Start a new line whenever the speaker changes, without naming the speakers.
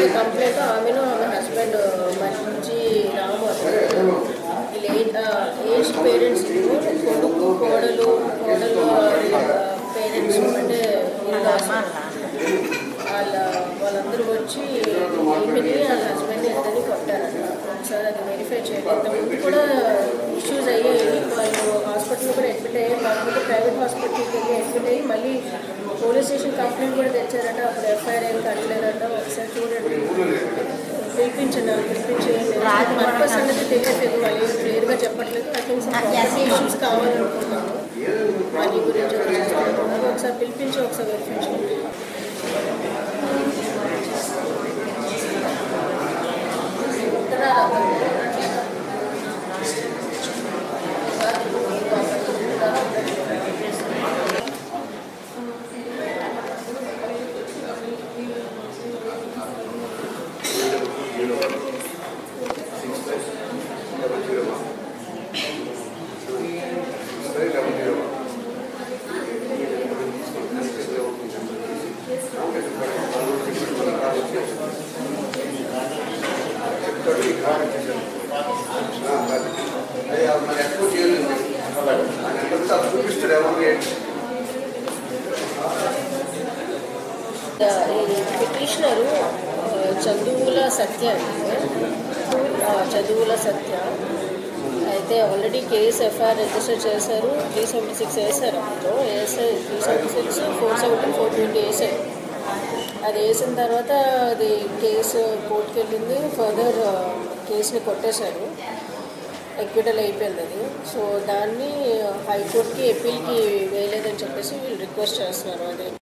చేసిన కంప్లైంట్ ఆమెను ఆమె హస్బెండ్ మంచి రాము ఏజ్డ్ పేరెంట్స్ కొడుకు కోడలు పేరెంట్స్ అంటే వాళ్ళందరూ వచ్చి ఈమెని వాళ్ళ హస్బెండ్ని ఇద్దరిని కొట్టారట. ఒకసారి అది వెరిఫై చేయాలి. ఇంతకుముందు కూడా ఇష్యూస్ అయ్యాయి. వాళ్ళు హాస్పిటల్లో కూడా అడ్మిట్ అయ్యారు. కాకపోతే ప్రైవేట్ హాస్పిటల్కి వెళ్ళి అడ్మిట్ అయ్యి మళ్ళీ పోలీస్ స్టేషన్ కంప్లైంట్ కూడా తెచ్చారట. అప్పుడు ఎఫ్ఐఆర్ ఏం కట్టలేదట. ఒకసారి చూడండి, పిలిపించండి. పిలిపించేయండి. పర్పస్ అనేది తెలియట్లేదు, వాళ్ళు క్లియర్గా చెప్పట్లేదు. ఐ థింక్ ప్రాపర్టీ ఇష్యూస్ కావాలనుకుంటున్నాను. మనీ గురించి ఒకసారి పిలిపించి ఒకసారి వెరిఫై చేయండి. పిటిషనరు చదువుల సత్య అయితే ఆల్రెడీ కేసు ఎఫ్ఐఆర్ రిజిస్టర్ చేశారు. 376 వేశారు. అందులో 376, 417, 420 వేసారు. అది వేసిన తర్వాత అది కేసు కోర్టుకి వెళ్ళింది. ఫర్దర్ కేసుని కొట్టేశారు. ఎక్విటల్ అయిపోయింది అది. సో దాన్ని హైకోర్టుకి అప్పీల్కి వేయలేదని చెప్పేసి వీళ్ళు రిక్వెస్ట్ చేస్తున్నారు. అది